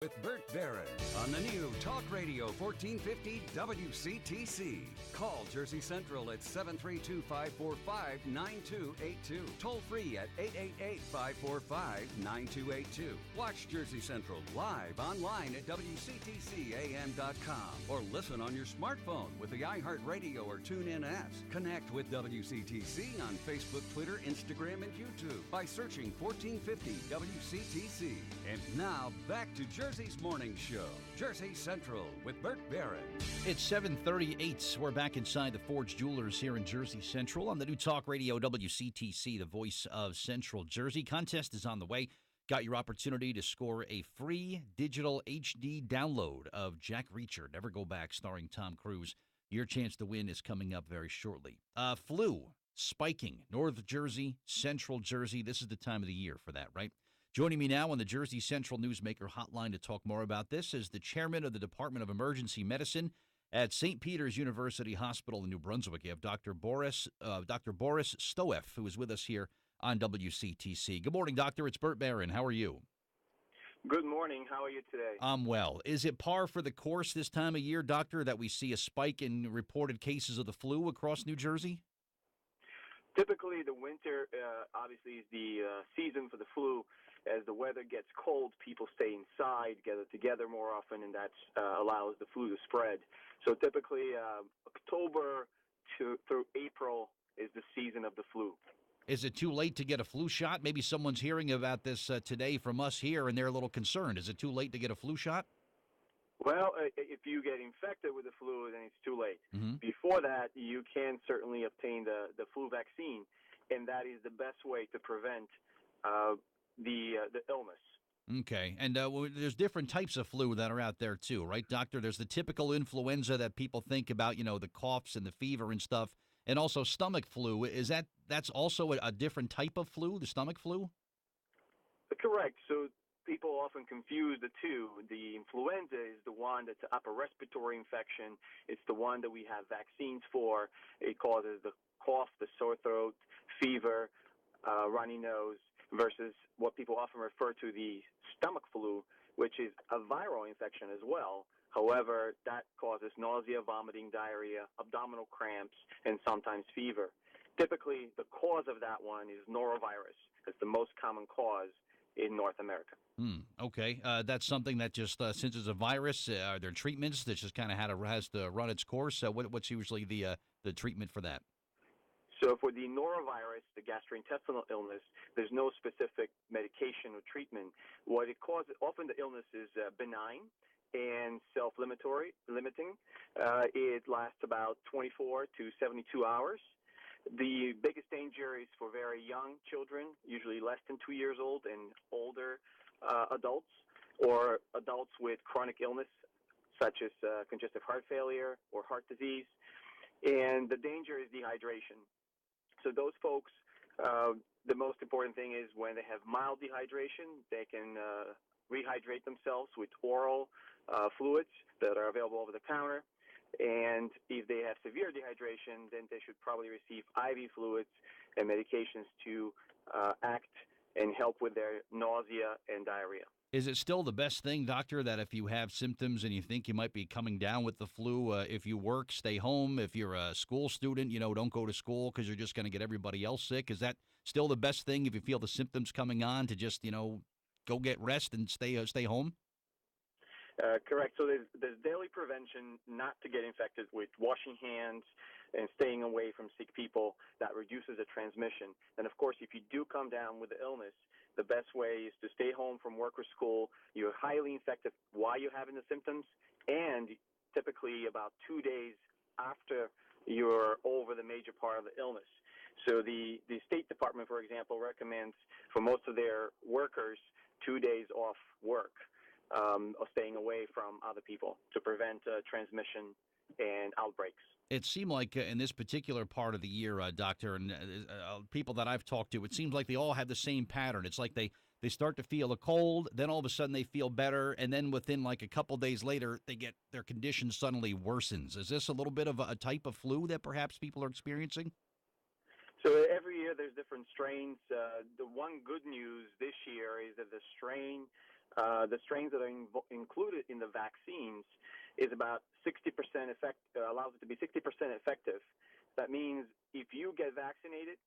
With Bert Barron on the new Talk Radio 1450 WCTC. Call Jersey Central at 732-545-9282. Toll free at 888-545-9282. Watch Jersey Central live online at WCTCAM.com or listen on your smartphone with the iHeartRadio or TuneIn apps. Connect with WCTC on Facebook, Twitter, Instagram, and YouTube by searching 1450 WCTC. And now back to Jersey's Morning Show, Jersey Central with Bert Barron. It's 7:38. We're back inside the Forge Jewelers here in Jersey Central on the new Talk Radio WCTC, the voice of Central Jersey. Contest is on the way. Got your opportunity to score a free digital HD download of Jack Reacher, Never Go Back, starring Tom Cruise. Your chance to win is coming up very shortly. Flu spiking, North Jersey, Central Jersey. This is the time of the year for that, right? Joining me now on the Jersey Central Newsmaker Hotline to talk more about this is the chairman of the Department of Emergency Medicine at St. Peter's University Hospital in New Brunswick. You have Dr. Boris Stoev, who is with us here on WCTC. Good morning, Doctor. It's Bert Barron. How are you? Good morning. How are you today? I'm well. Is it par for the course this time of year, Doctor, that we see a spike in reported cases of the flu across New Jersey? Typically, the winter obviously is the season for the flu. As the weather gets cold, people stay inside, gather together more often, and that allows the flu to spread. So typically, October through April is the season of the flu. Is it too late to get a flu shot? Maybe someone's hearing about this today from us here, and they're a little concerned. Is it too late to get a flu shot? Well, if you get infected with the flu, then it's too late. Mm-hmm. Before that, you can certainly obtain the flu vaccine, and that is the best way to prevent the illness. Okay, and there's different types of flu that are out there too, right, Doctor? There's the typical influenza that people think about, the coughs and the fever and stuff, and also stomach flu. That's also a different type of flu, the stomach flu? Correct. So people often confuse the two. The influenza is the one that's an upper respiratory infection. It's the one that we have vaccines for. It causes the cough, the sore throat, fever, runny nose, versus what people often refer to the stomach flu, which is a viral infection as well. However, that causes nausea, vomiting, diarrhea, abdominal cramps, and sometimes fever. Typically, the cause of that one is norovirus. It's the most common cause in North America. Okay. That's something that just, since it's a virus, are there treatments that just kind of has to run its course? What's usually the treatment for that? So for the norovirus, the gastrointestinal illness, there's no specific medication or treatment. What it causes, often the illness is benign and self-limiting. It lasts about 24 to 72 hours. The biggest danger is for very young children, usually less than 2 years old, and older adults, or adults with chronic illness such as congestive heart failure or heart disease. And the danger is dehydration. So those folks, the most important thing is when they have mild dehydration, they can rehydrate themselves with oral fluids that are available over the counter. And if they have severe dehydration, then they should probably receive IV fluids and medications to act and help with their nausea and diarrhea. Is it still the best thing, Doctor, that if you have symptoms and you think you might be coming down with the flu, if you work, stay home? If you're a school student, don't go to school because you're just going to get everybody else sick? Is that still the best thing if you feel the symptoms coming on to just, go get rest and stay home? Correct. So there's daily prevention not to get infected with washing hands and staying away from sick people. That reduces the transmission. And, of course, if you do come down with the illness, the best way is to stay home from work or school. You're highly infected while you're having the symptoms, and typically about 2 days after you're over the major part of the illness. So the State Department, for example, recommends for most of their workers 2 days off work. Or staying away from other people to prevent transmission and outbreaks. It seemed like in this particular part of the year, Doctor, and people that I've talked to, it seems like they all have the same pattern. It's like they start to feel a cold, then all of a sudden they feel better, and then within like a couple days later, their condition suddenly worsens. Is this a little bit of a type of flu that perhaps people are experiencing? So every year there's different strains. The one good news this year is that the strain The strains that are included in the vaccines is about 60% allows it to be 60% effective. That means if you get vaccinated,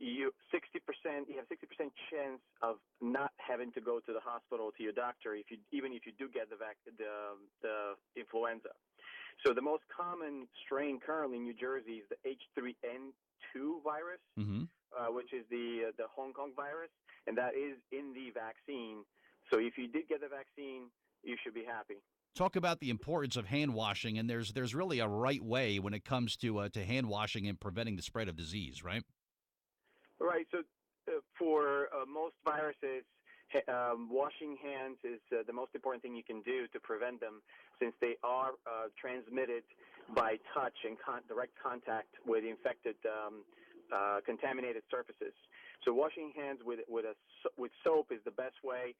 you have 60% chance of not having to go to the hospital, to your doctor, even if you do get the influenza. So the most common strain currently in New Jersey is the H3N2 virus, which is the Hong Kong virus, and that is in the vaccine. So if you did get the vaccine, you should be happy. Talk about the importance of hand washing, and there's really a right way when it comes to hand washing and preventing the spread of disease, right? Right. So for most viruses, washing hands is the most important thing you can do to prevent them, since they are transmitted by touch and direct contact with infected, contaminated surfaces. So washing hands with soap is the best way.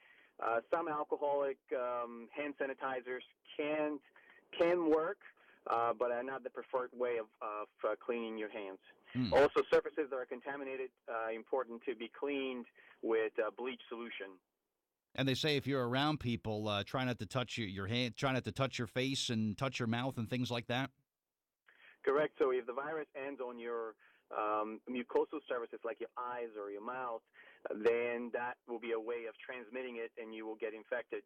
Some alcoholic hand sanitizers can work, but are not the preferred way of cleaning your hands. Also, surfaces that are contaminated, important to be cleaned with bleach solution. And they say if you're around people, try not to touch your hand, try not to touch your face and touch your mouth and things like that. Correct. So if the virus ends on your mucosal surfaces like your eyes or your mouth, then that will be a way of transmitting it and you will get infected.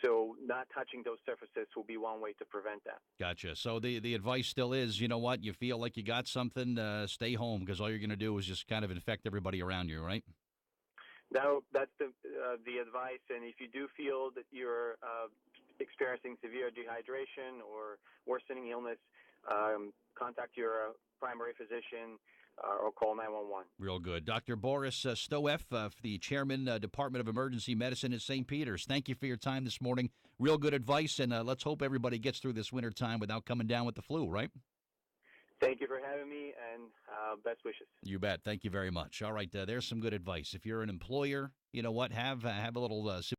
So not touching those surfaces will be one way to prevent that. Gotcha. So the advice still is, you know what, you feel like you got something, stay home, because all you're going to do is just kind of infect everybody around you, right? Now, that's the advice. And if you do feel that you're experiencing severe dehydration or worsening illness, contact your primary physician or call 911. Real good. Dr. Boris Stoev, the chairman, Department of Emergency Medicine at St. Peter's. Thank you for your time this morning. Real good advice, and let's hope everybody gets through this winter time without coming down with the flu, right? Thank you for having me, and best wishes. You bet. Thank you very much. All right, there's some good advice. If you're an employer, you know what, have a little